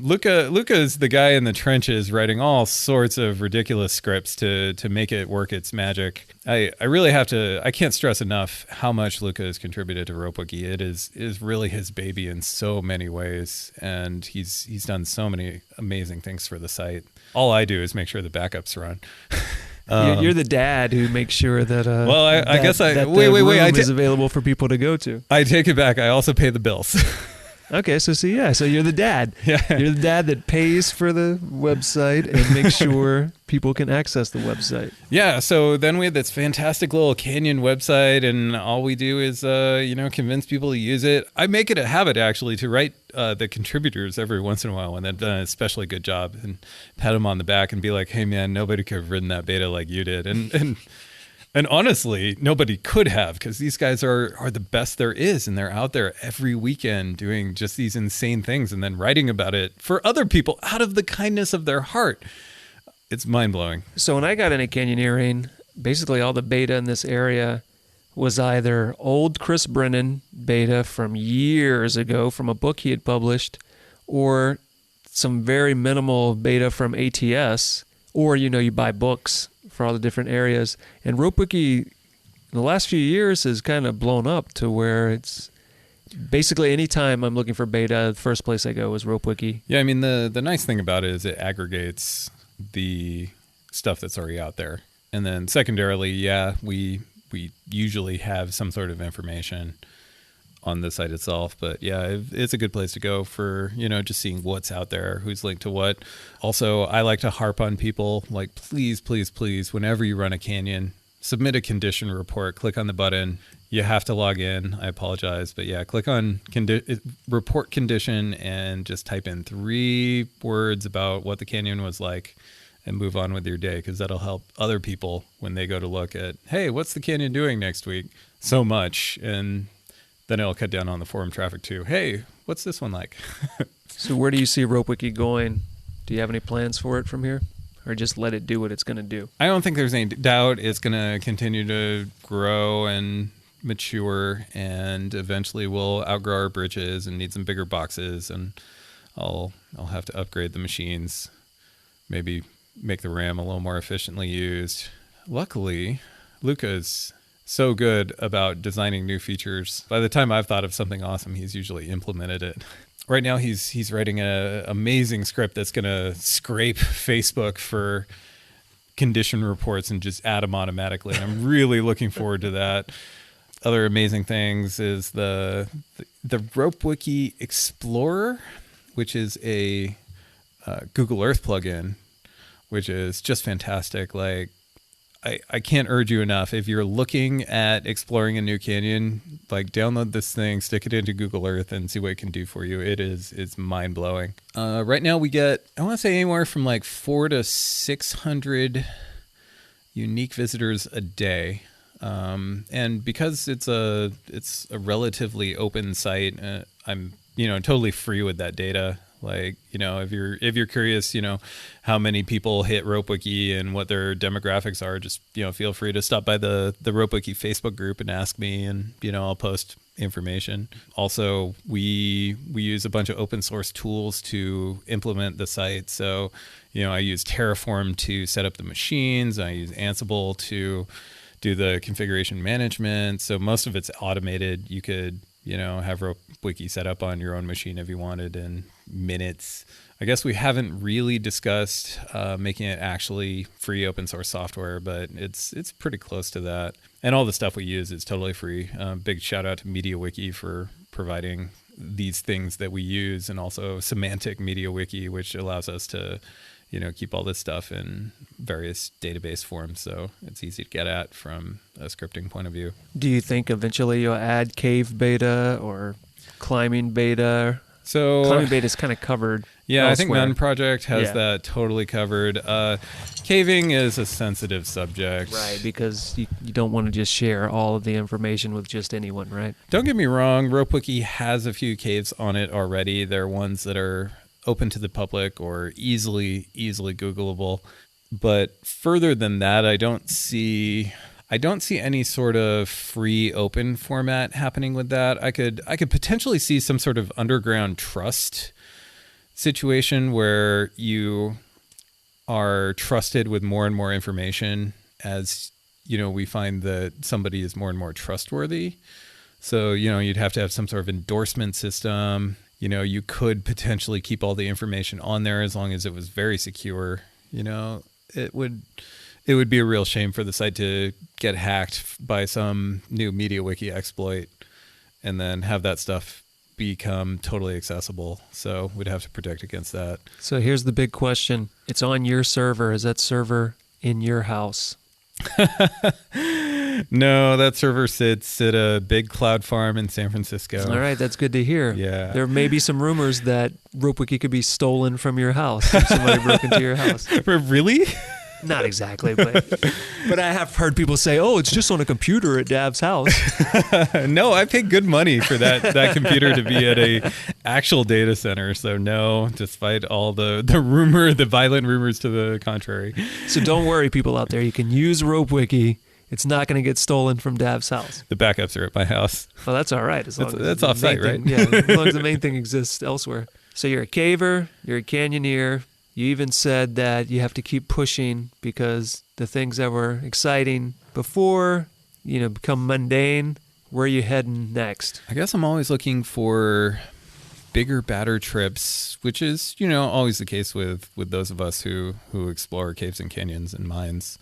S4: Luca is the guy in the trenches writing all sorts of ridiculous scripts to make it work its magic. I really have to. I can't stress enough how much Luca has contributed to RopeWiki. It is really his baby in so many ways, and he's done so many amazing things for the site. All I do is make sure the backups run.
S2: You're the dad who makes sure that.
S4: I guess
S2: that
S4: wait.
S2: Is available for people to go to.
S4: I take it back. I also pay the bills.
S2: Okay, so you're the dad. Yeah. You're the dad that pays for the website and makes sure people can access the website.
S4: Yeah, so then we had this fantastic little Canyon website, and all we do is, convince people to use it. I make it a habit, actually, to write the contributors every once in a while when they've done an especially good job, and pat them on the back and be like, hey, man, nobody could have written that beta like you did. And honestly, nobody could have, because these guys are the best there is, and they're out there every weekend doing just these insane things and then writing about it for other people out of the kindness of their heart. It's mind-blowing.
S2: So when I got into canyoneering, basically all the beta in this area was either old Chris Brennan beta from years ago from a book he had published, or some very minimal beta from ATS, or, you buy books for all the different areas. And RopeWiki in the last few years has kind of blown up to where it's basically anytime I'm looking for beta, the first place I go is RopeWiki.
S4: Yeah, I mean, the nice thing about it is it aggregates the stuff that's already out there. And then secondarily, we usually have some sort of information on the site itself. But yeah, it's a good place to go for, just seeing what's out there, who's linked to what. Also, I like to harp on people, like, please, please, please, whenever you run a canyon, submit a condition report, click on the button. You have to log in. I apologize. But yeah, click on report condition and just type in 3 words about what the canyon was like and move on with your day, because that'll help other people when they go to look at, hey, what's the canyon doing next week? So much. And then it'll cut down on the forum traffic too. Hey, what's this one like?
S2: So where do you see RopeWiki going? Do you have any plans for it from here? Or just let it do what it's going to do?
S4: I don't think there's any doubt it's going to continue to grow and mature, and eventually we'll outgrow our bridges and need some bigger boxes, and I'll have to upgrade the machines, maybe make the RAM a little more efficiently used. Luckily, Luca's so good about designing new features. By the time I've thought of something awesome, he's usually implemented it. Right now, he's writing an amazing script that's going to scrape Facebook for condition reports and just add them automatically. And I'm really looking forward to that. Other amazing things is the RopeWiki Explorer, which is a Google Earth plugin, which is just fantastic. Like, I can't urge you enough. If you're looking at exploring a new canyon, like, download this thing, stick it into Google Earth, and see what it can do for you. It's mind blowing. Right now we get, I want to say, anywhere from like 400 to 600 unique visitors a day. And because it's a relatively open site, I'm totally free with that data. Like, if you're curious, how many people hit RopeWiki and what their demographics are, just, feel free to stop by the RopeWiki Facebook group and ask me, and, I'll post information. Also, we use a bunch of open source tools to implement the site. So, I use Terraform to set up the machines. I use Ansible to do the configuration management. So most of it's automated. You could, have RopeWiki set up on your own machine if you wanted in minutes. I guess we haven't really discussed making it actually free open source software, but it's pretty close to that. And all the stuff we use is totally free. Big shout out to MediaWiki for providing these things that we use, and also Semantic MediaWiki, which allows us to keep all this stuff in various database forms, so it's easy to get at from a scripting point of view.
S2: Do you think eventually you'll add cave beta or climbing beta?
S4: So
S2: climbing beta is kind of covered.
S4: Yeah,
S2: elsewhere.
S4: I think Nun Project has that totally covered. Caving is a sensitive subject.
S2: Right, because you don't want to just share all of the information with just anyone, right?
S4: Don't get me wrong, RopeWiki has a few caves on it already. There are ones that are open to the public or easily Googleable. But further than that, I don't see any sort of free open format happening with that. I could potentially see some sort of underground trust situation where you are trusted with more and more information as, we find that somebody is more and more trustworthy. So, you'd have to have some sort of endorsement system. You could potentially keep all the information on there as long as it was very secure. It would be a real shame for the site to get hacked by some new MediaWiki exploit and then have that stuff become totally accessible. So we'd have to protect against that.
S2: So here's the big question. It's on your server. Is that server in your house?
S4: No, that server sits at a big cloud farm in San Francisco.
S2: All right, that's good to hear.
S4: Yeah.
S2: There may be some rumors that RopeWiki could be stolen from your house if somebody broke into your house.
S4: Really?
S2: Not exactly, but I have heard people say, "Oh, it's just on a computer at Dav's house."
S4: No, I paid good money for that computer to be at a actual data center. So no, despite all the violent rumors to the contrary.
S2: So don't worry, people out there. You can use RopeWiki. It's not going to get stolen from Dav's house.
S4: The backups are at my house.
S2: Well, that's all right. As long as
S4: that's off-site, right?
S2: Yeah, as long as the main thing exists elsewhere. So you're a caver, you're a canyoneer. You even said that you have to keep pushing because the things that were exciting before, become mundane. Where are you heading next?
S4: I guess I'm always looking for bigger, badder trips, which is, always the case with those of us who explore caves and canyons and mines.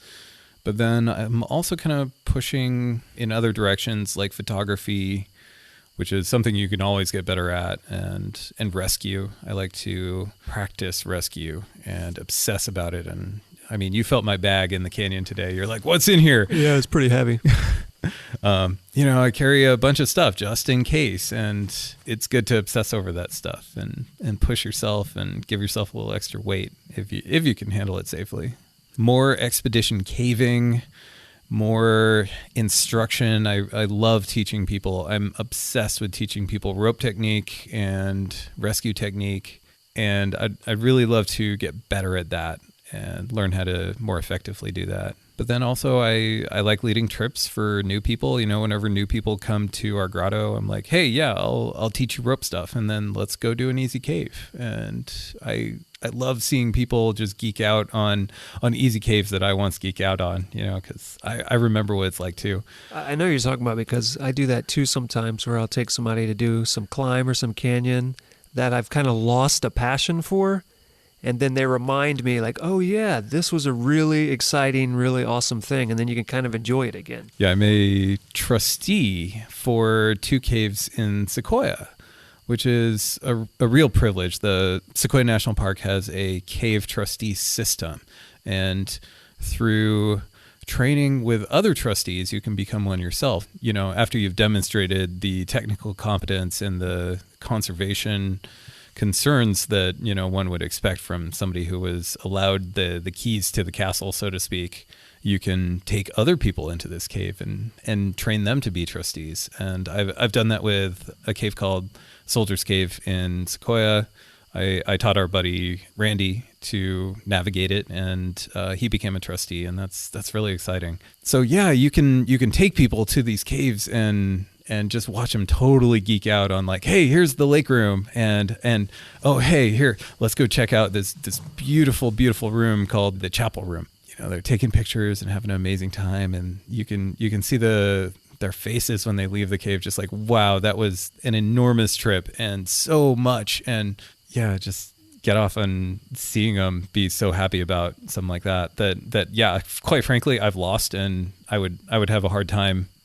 S4: But then I'm also kind of pushing in other directions, like photography, which is something you can always get better at, and rescue. I like to practice rescue and obsess about it. And I mean, you felt my bag in the canyon today. You're like, what's in here?
S2: Yeah, it's pretty heavy.
S4: I carry a bunch of stuff just in case, and it's good to obsess over that stuff and push yourself and give yourself a little extra weight if you can handle it safely. More expedition caving, more instruction. I love teaching people. I'm obsessed with teaching people rope technique and rescue technique, and I'd really love to get better at that and learn how to more effectively do that. But then also I like leading trips for new people. Whenever new people come to our grotto, I'm like, hey, yeah, I'll teach you rope stuff, and then let's go do an easy cave. And I love seeing people just geek out on easy caves that I once geek out on, because I remember what it's like too.
S2: I know you're talking about, because I do that too sometimes, where I'll take somebody to do some climb or some canyon that I've kind of lost a passion for. And then they remind me like, oh yeah, this was a really exciting, really awesome thing. And then you can kind of enjoy it again.
S4: Yeah, I'm a trustee for 2 caves in Sequoia, which is a real privilege. The Sequoia National Park has a cave trustee system. And through training with other trustees, you can become one yourself. After you've demonstrated the technical competence and the conservation concerns that one would expect from somebody who was allowed the keys to the castle, so to speak, you can take other people into this cave and train them to be trustees. And I've done that with a cave called Soldier's Cave in Sequoia. I taught our buddy Randy to navigate it, and he became a trustee, and that's really exciting. So yeah, you can take people to these caves and just watch them totally geek out on like, hey, here's the lake room, and oh, hey, here, let's go check out this beautiful, beautiful room called the chapel room. They're taking pictures and having an amazing time, and you can see their faces when they leave the cave, just like, wow, that was an enormous trip and so much. And yeah, just get off and seeing them be so happy about something like that yeah, quite frankly, I've lost, and I would have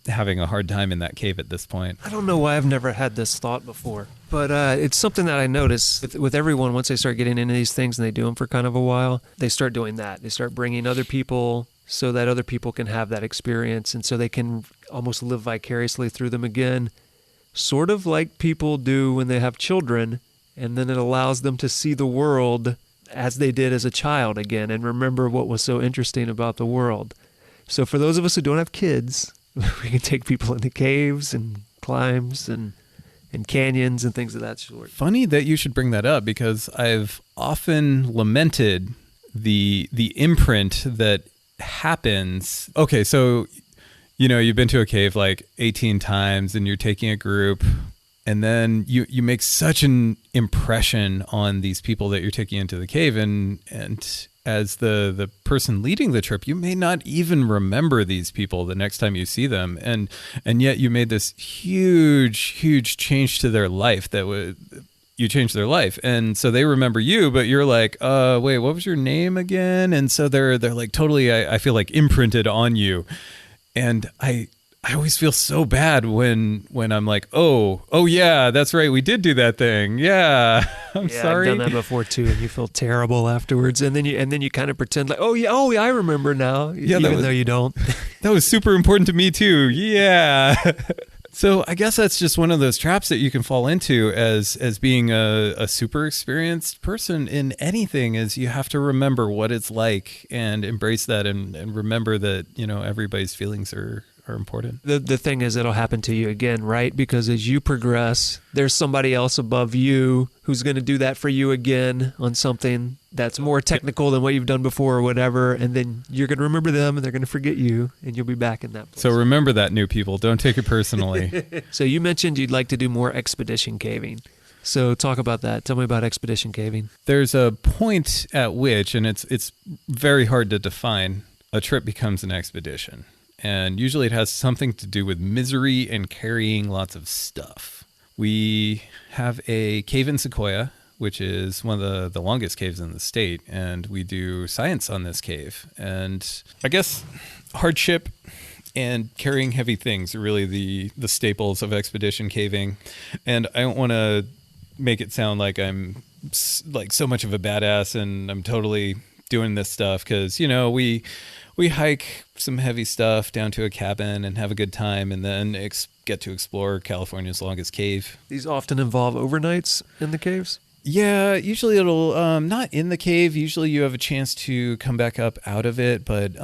S4: having a hard time in that cave at this point.
S2: I don't know why I've never had this thought before, but it's something that I notice with everyone. Once they start getting into these things and they do them for kind of a while, they start doing that. They start bringing other people so that other people can have that experience, and so they can almost live vicariously through them again, sort of like people do when they have children, and then it allows them to see the world as they did as a child again and remember what was so interesting about the world. So for those of us who don't have kids, we can take people into caves and climbs and canyons and things of that sort.
S4: Funny that you should bring that up, because I've often lamented the imprint that happens. Okay, so you've been to a cave like 18 times and you're taking a group, and then you make such an impression on these people that you're taking into the cave, and as the person leading the trip, you may not even remember these people the next time you see them, and yet you made this huge change to their life. You changed their life, and so they remember you, but you're like, wait, what was your name again? And so they're like totally, I feel like, imprinted on you, and I always feel so bad when I'm like, oh yeah, that's right, we did do that thing. Yeah, I'm sorry.
S2: I've done that before too, and you feel terrible afterwards, and then you kind of pretend like, oh yeah, I remember now, even though you don't.
S4: That was super important to me too. Yeah. So I guess that's just one of those traps that you can fall into as being a super experienced person in anything, is you have to remember what it's like and embrace that and remember that, everybody's feelings are important.
S2: The thing is, it'll happen to you again, right? Because as you progress, there's somebody else above you who's going to do that for you again on something that's more technical than what you've done before or whatever, and then you're going to remember them and they're going to forget you, and you'll be back in that place.
S4: So remember that, new people. Don't take it personally.
S2: So you mentioned you'd like to do more expedition caving. So talk about that. Tell me about expedition caving.
S4: There's a point at which, and it's very hard to define, a trip becomes an expedition. And usually it has something to do with misery and carrying lots of stuff. We have a cave in Sequoia, which is one of the longest caves in the state. And we do science on this cave. And I guess hardship and carrying heavy things are really the staples of expedition caving. And I don't want to make it sound like I'm like so much of a badass and I'm totally doing this stuff, because, you know, we hike some heavy stuff down to a cabin and have a good time, and then get to explore California's longest cave.
S2: These often involve overnights in the caves?
S4: Yeah, usually it'll not in the cave. Usually you have a chance to come back up out of it, but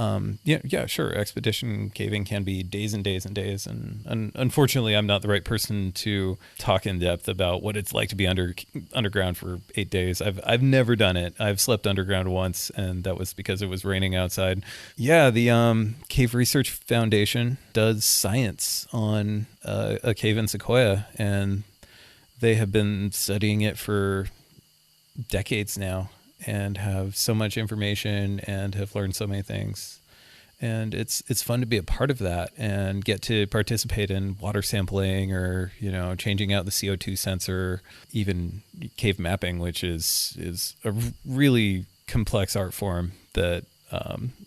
S4: yeah, sure. Expedition caving can be days and days and days, and unfortunately, I'm not the right person to talk in depth about what it's like to be underground for 8 days. I've never done it. I've slept underground once, and that was because it was raining outside. Yeah, the Cave Research Foundation does science on a cave in Sequoia, and they have been studying it for decades now and have so much information and have learned so many things. And it's fun to be a part of that and get to participate in water sampling, or, you know, changing out the CO2 sensor, even cave mapping, which is a really complex art form that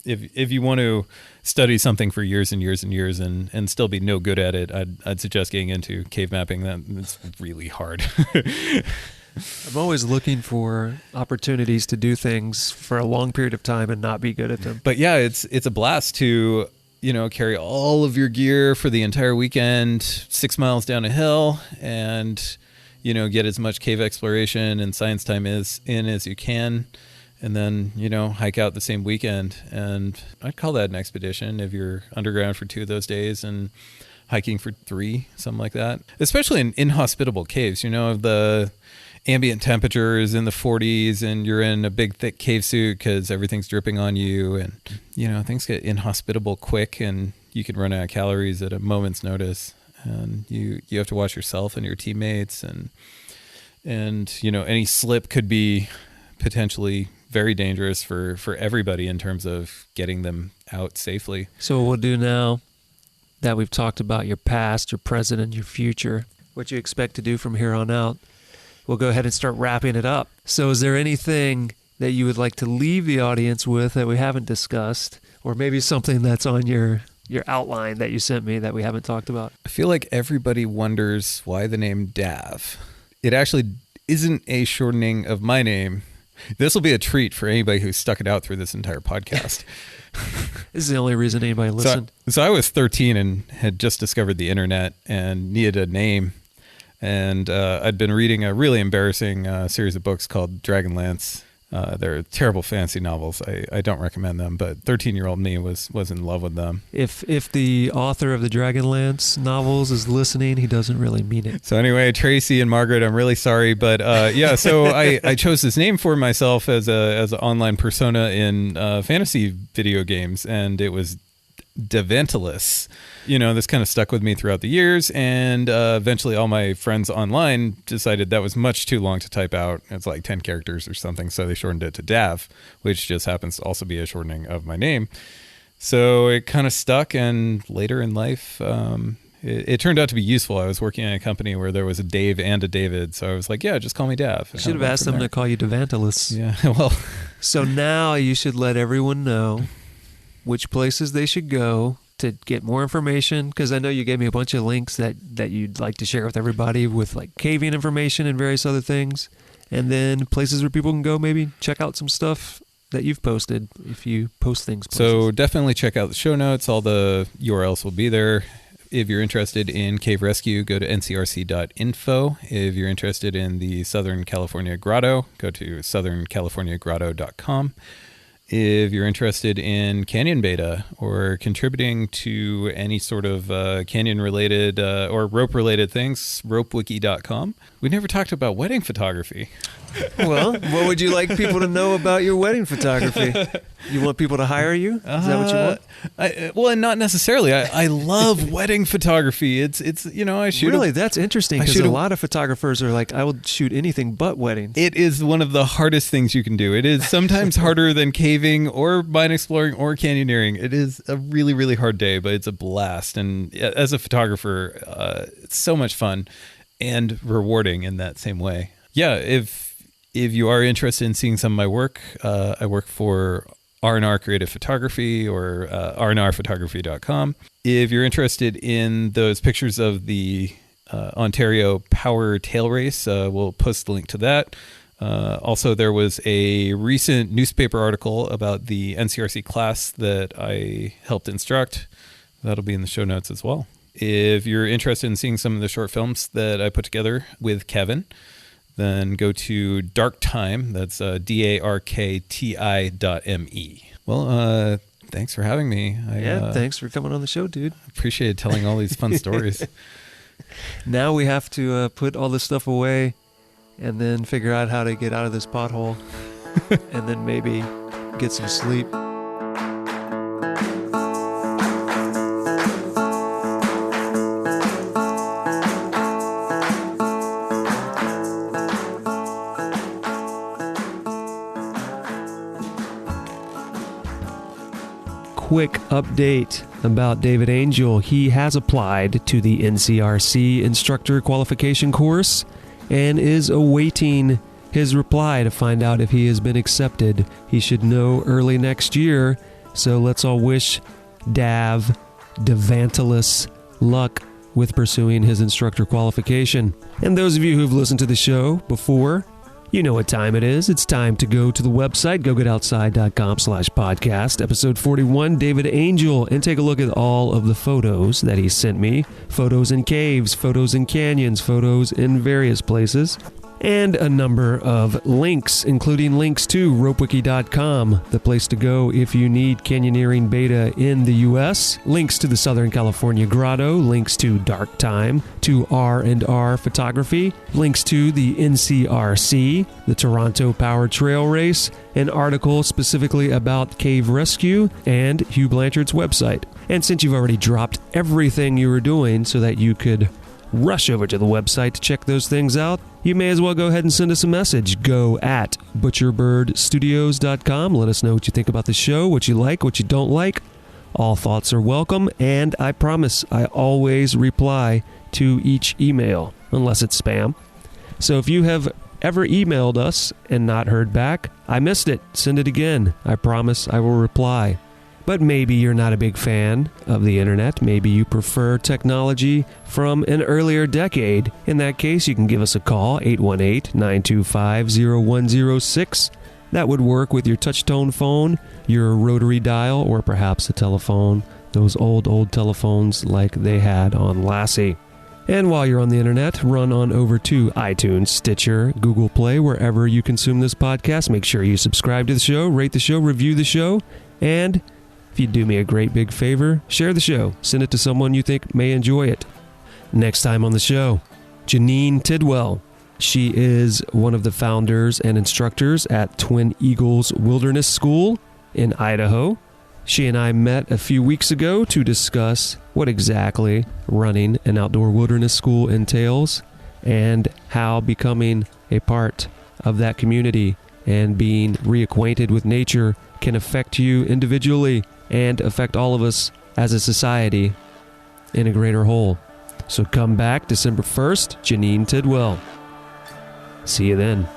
S4: if you want to study something for years and years and years and still be no good at it, I'd suggest getting into cave mapping. That's really hard.
S2: I'm always looking for opportunities to do things for a long period of time and not be good at them.
S4: But yeah, it's a blast to, you know, carry all of your gear for the entire weekend, 6 miles down a hill, and, you know, get as much cave exploration and science time as you can. And then, you know, hike out the same weekend. And I'd call that an expedition if you're underground for 2 of those days and hiking for 3, something like that. Especially in inhospitable caves, you know, the ambient temperature is in the 40s and you're in a big, thick cave suit because everything's dripping on you. And, you know, things get inhospitable quick and you can run out of calories at a moment's notice. And you have to watch yourself and your teammates. And you know, any slip could be potentially very dangerous for everybody in terms of getting them out safely.
S2: So what we'll do now that we've talked about your past, your present, and your future, what you expect to do from here on out, we'll go ahead and start wrapping it up. So is there anything that you would like to leave the audience with that we haven't discussed, or maybe something that's on your outline that you sent me that we haven't talked about?
S4: I feel like everybody wonders why the name Dav. It actually isn't a shortening of my name. This will be a treat for anybody who stuck it out through this entire podcast.
S2: This is the only reason anybody listened.
S4: So I was 13 and had just discovered the internet and needed a name. And I'd been reading a really embarrassing series of books called Dragonlance. They're terrible fantasy novels. I don't recommend them, but 13-year-old me was in love with them.
S2: If the author of the Dragonlance novels is listening, he doesn't really mean it.
S4: So anyway, Tracy and Margaret, I'm really sorry, but yeah. So I chose this name for myself as an online persona in fantasy video games, and it was Deventilus. You know, this kind of stuck with me throughout the years, and eventually all my friends online decided that was much too long to type out. It's like 10 characters or something, so they shortened it to Dav, which just happens to also be a shortening of my name. So it kind of stuck, and later in life, it turned out to be useful. I was working in a company where there was a Dave and a David, so I was like, yeah, just call me Dav.
S2: You should have asked them to call you Deventilus.
S4: Yeah, well.
S2: So now you should let everyone know which places they should go to get more information, because I know you gave me a bunch of links that you'd like to share with everybody, with like caving information and various other things, and then places where people can go maybe check out some stuff that you've posted if you post things. Places.
S4: So definitely check out the show notes. All the URLs will be there. If you're interested in cave rescue, go to ncrc.info. If you're interested in the Southern California Grotto, go to southerncaliforniagrotto.com. If you're interested in canyon beta or contributing to any sort of canyon-related or rope-related things, ropewiki.com. We never talked about wedding photography.
S2: Well, what would you like people to know about your wedding photography? You want people to hire you? Is that what you want?
S4: Well, and not necessarily. I love wedding photography. It's I shoot.
S2: Really, that's interesting because a lot of photographers are like, I will shoot anything but weddings.
S4: It is one of the hardest things you can do. It is sometimes harder than caving or mine exploring or canyoneering. It is a really, really hard day, but it's a blast. And as a photographer, it's so much fun and rewarding in that same way. Yeah, if you are interested in seeing some of my work, I work for R&R Creative Photography or rnrphotography.com. If you're interested in those pictures of the Ontario Power Tail Race, we'll post the link to that. Also, there was a recent newspaper article about the NCRC class that I helped instruct. That'll be in the show notes as well. If you're interested in seeing some of the short films that I put together with Kevin, then go to Darktime. That's DARKTI.me. Well, thanks for having me.
S2: Thanks for coming on the show, dude.
S4: Appreciate telling all these fun stories.
S2: Now we have to put all this stuff away and then figure out how to get out of this pothole and then maybe get some sleep. Quick update about David Angel. He has applied to the NCRC instructor qualification course and is awaiting his reply to find out if he has been accepted. He should know early next year, so let's all wish Devantilus luck with pursuing his instructor qualification. And those of you who've listened to the show before, you know what time it is. It's time to go to the website, gogetoutside.com/podcast, episode 41, David Angel, and take a look at all of the photos that he sent me. Photos in caves, photos in canyons, photos in various places, and a number of links, including links to ropewiki.com, the place to go if you need canyoneering beta in the U.S., links to the Southern California Grotto, links to Dark Time, to R&R Photography, links to the NCRC, the Toronto Power Trail Race, an article specifically about cave rescue, and Hugh Blanchard's website. And since you've already dropped everything you were doing so that you could rush over to the website to check those things out, you may as well go ahead and send us a message. Go at butcherbirdstudios.com. Let us know what you think about the show, what you like, what you don't like. All thoughts are welcome, and I promise I always reply to each email, unless it's spam. So if you have ever emailed us and not heard back, I missed it. Send it again. I promise I will reply. But maybe you're not a big fan of the internet. Maybe you prefer technology from an earlier decade. In that case, you can give us a call, 818-925-0106. That would work with your touch-tone phone, your rotary dial, or perhaps a telephone. Those old telephones like they had on Lassie. And while you're on the internet, run on over to iTunes, Stitcher, Google Play, wherever you consume this podcast. Make sure you subscribe to the show, rate the show, review the show, and if you'd do me a great big favor, share the show. Send it to someone you think may enjoy it. Next time on the show, Janine Tidwell. She is one of the founders and instructors at Twin Eagles Wilderness School in Idaho. She and I met a few weeks ago to discuss what exactly running an outdoor wilderness school entails and how becoming a part of that community and being reacquainted with nature can affect you individually and affect all of us as a society in a greater whole. So come back December 1st, Janine Tidwell. See you then.